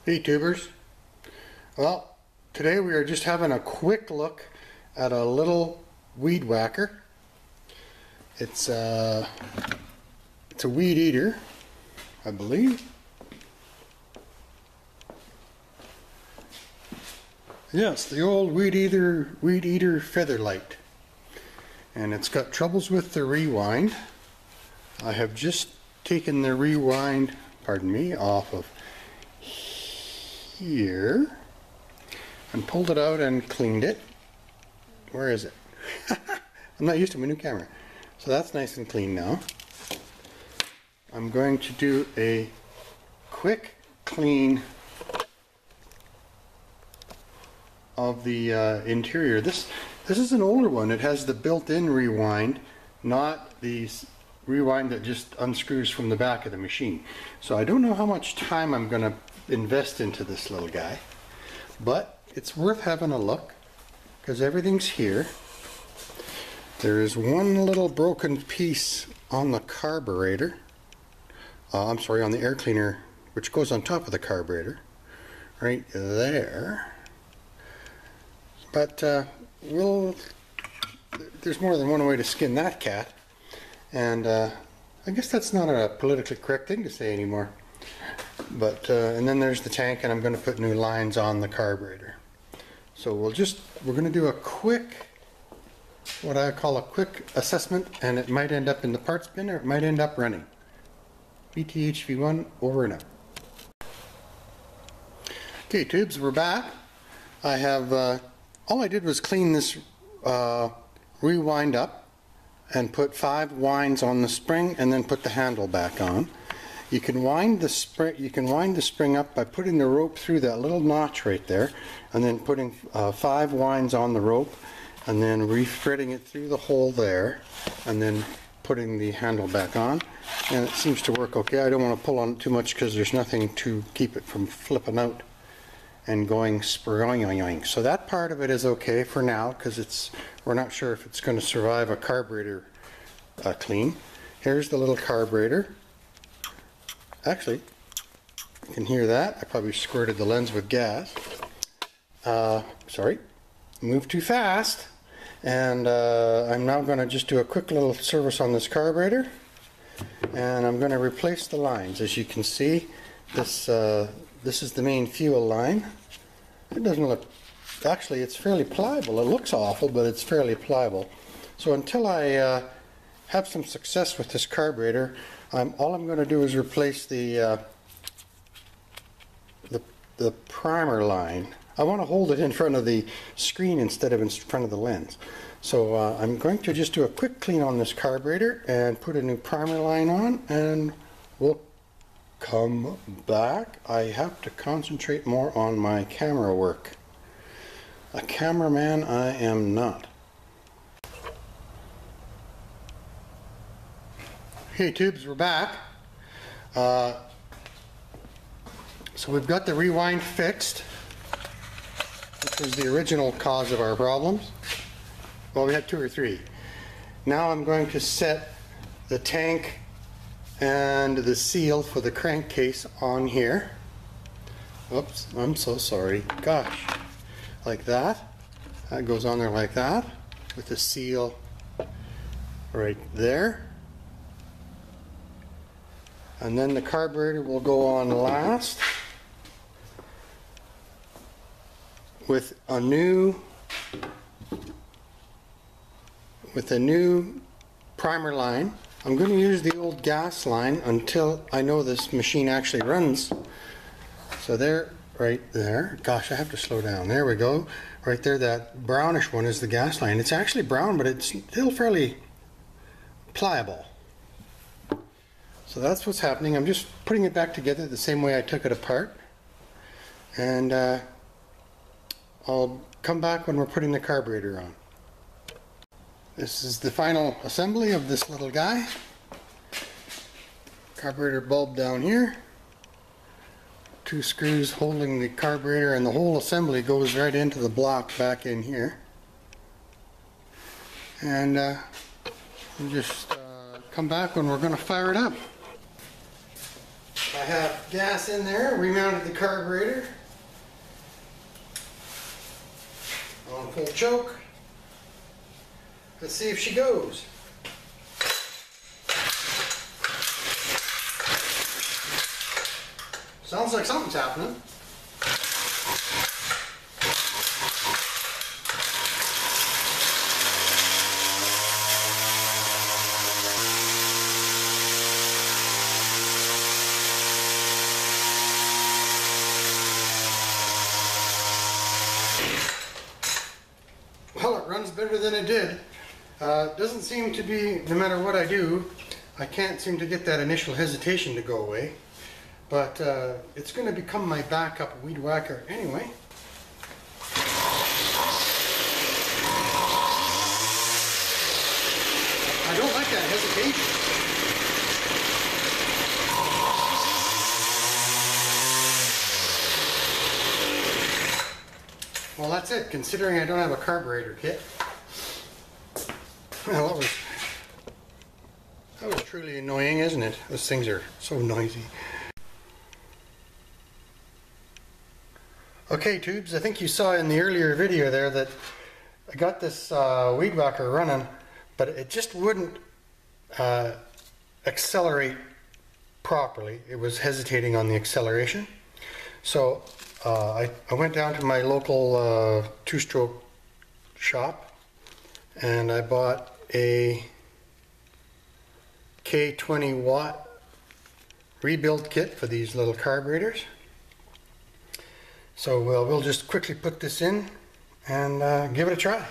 Hey tubers. Well, today we are just having a quick look at a little weed whacker. It's a weed eater, I believe. Yes, the old weed eater Featherlight. And it's got troubles with the rewind. I have just taken the rewind, pardon me, off of here and pulled it out and cleaned it. Where is it? I'm not used to my new camera. So that's nice and clean now. I'm going to do a quick clean of the interior. This is an older one. It has the built-in rewind, not the rewind that just unscrews from the back of the machine. So I don't know how much time I'm going to invest into this little guy, but it's worth having a look because everything's here. There is one little broken piece on the carburetor. I'm sorry, on the air cleaner, which goes on top of the carburetor, right there. But there's more than one way to skin that cat, and I guess that's not a politically correct thing to say anymore. But and then there's the tank, and I'm going to put new lines on the carburetor. So we're going to do a quick, what I call a quick assessment, and it might end up in the parts bin or it might end up running. VTHV1 over and out. Okay tubes, we're back. I have all I did was clean this rewind up and put 5 winds on the spring and then put the handle back on. You can wind the spring up by putting the rope through that little notch right there, and then putting 5 winds on the rope, and then re-threading it through the hole there, and then putting the handle back on. And it seems to work okay. I don't want to pull on it too much because there's nothing to keep it from flipping out and going spring. So that part of it is okay for now because we're not sure if it's going to survive a carburetor clean. Here's the little carburetor. Actually, you can hear that. I probably squirted the lens with gas. Sorry, moved too fast. And I'm now going to just do a quick little service on this carburetor. And I'm going to replace the lines. As you can see, this is the main fuel line. It doesn't look, actually it's fairly pliable. It looks awful, but it's fairly pliable. So until I have some success with this carburetor, all I'm going to do is replace the primer line. I want to hold it in front of the screen instead of in front of the lens. So I'm going to just do a quick clean on this carburetor and put a new primer line on, and we'll come back. I have to concentrate more on my camera work. A cameraman I am not. Hey tubes, we're back. So we've got the rewind fixed, which was the original cause of our problems. Well, we had 2 or 3. Now I'm going to set the tank and the seal for the crankcase on here. Oops, I'm so sorry. Gosh. Like that. That goes on there like that, with the seal right there. And then the carburetor will go on last with a new primer line. I'm going to use the old gas line until I know this machine actually runs. So there, right there. Gosh, I have to slow down. There we go. Right there, that brownish one is the gas line. It's actually brown, but it's still fairly pliable. So that's what's happening. I'm just putting it back together the same way I took it apart. And I'll come back when we're putting the carburetor on. This is the final assembly of this little guy. Carburetor bulb down here. 2 screws holding the carburetor, and the whole assembly goes right into the block back in here. And we'll just come back when we're going to fire it up. I have gas in there, remounted the carburetor on full choke. Let's see if she goes. Sounds like something's happening. Well, it runs better than it did. Doesn't seem to be, no matter what I do, I can't seem to get that initial hesitation to go away. But it's going to become my backup weed whacker anyway. I don't like that hesitation. Well, that's it, considering I don't have a carburetor kit. Well, that was truly annoying, isn't it? Those things are so noisy. Okay, tubes, I think you saw in the earlier video there that I got this weed whacker running, but it just wouldn't accelerate properly. It was hesitating on the acceleration. So I went down to my local two-stroke shop and I bought a K20 watt rebuild kit for these little carburetors. So we'll just quickly put this in and give it a try.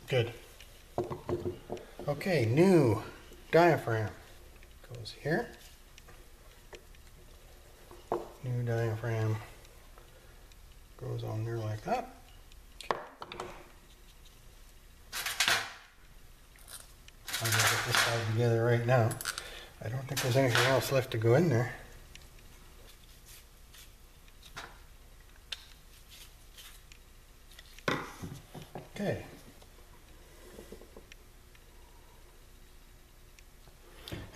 Good. Okay, new diaphragm goes here. New diaphragm goes on there like that. I'm going to get this side together right now. I don't think there's anything else left to go in there. Okay.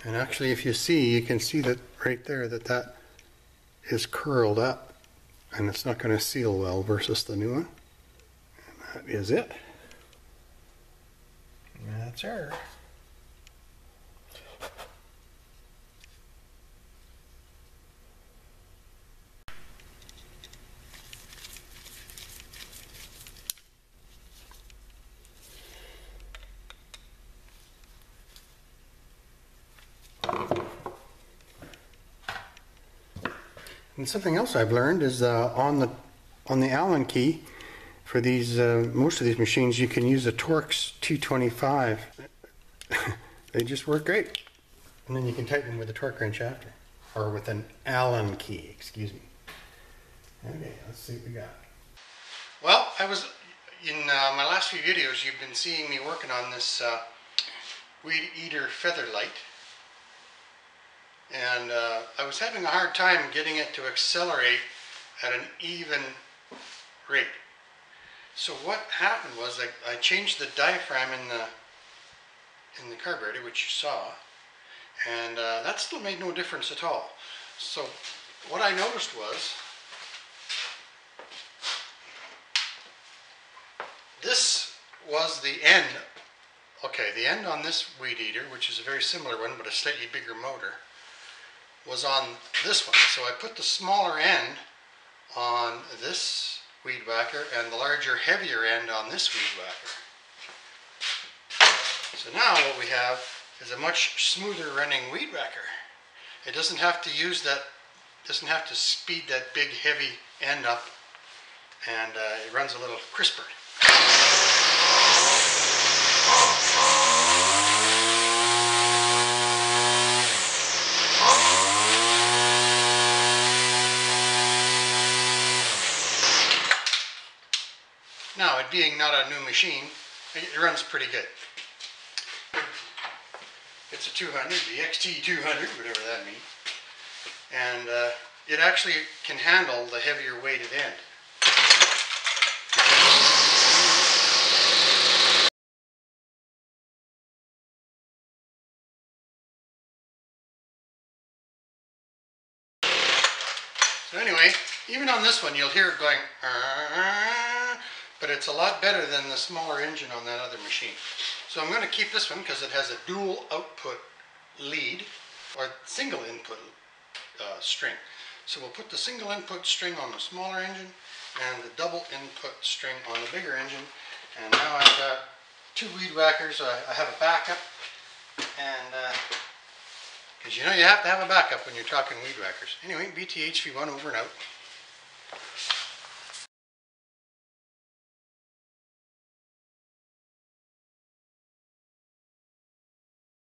And actually, if you see, you can see that right there that is curled up and it's not going to seal well versus the new one. And that is it. That's her. And something else I've learned is on the Allen key for these most of these machines, you can use a Torx 225. They just work great. And then you can tighten them with a torque wrench after, or with an Allen key. Excuse me. Okay, let's see what we got. Well, I was in my last few videos. You've been seeing me working on this Weed Eater Feather Light. And I was having a hard time getting it to accelerate at an even rate. So what happened was I changed the diaphragm in the carburetor, which you saw, and that still made no difference at all. So what I noticed was this was the end. Okay, the end on this weed eater, which is a very similar one but a slightly bigger motor, was on this one. So I put the smaller end on this weed whacker and the larger, heavier end on this weed whacker. So now what we have is a much smoother running weed whacker. It doesn't have to use that, doesn't have to speed that big heavy end up, and it runs a little crisper. Now, it being not a new machine, it runs pretty good. It's a 200, the XT200, whatever that means. And it actually can handle the heavier weighted end. So anyway, even on this one you'll hear it going, but it's a lot better than the smaller engine on that other machine. So I'm going to keep this one because it has a dual output lead, or single input string. So we'll put the single input string on the smaller engine and the double input string on the bigger engine. And now I've got two weed whackers. I have a backup, and because you know you have to have a backup when you're talking weed whackers. Anyway, BTHV1 over and out.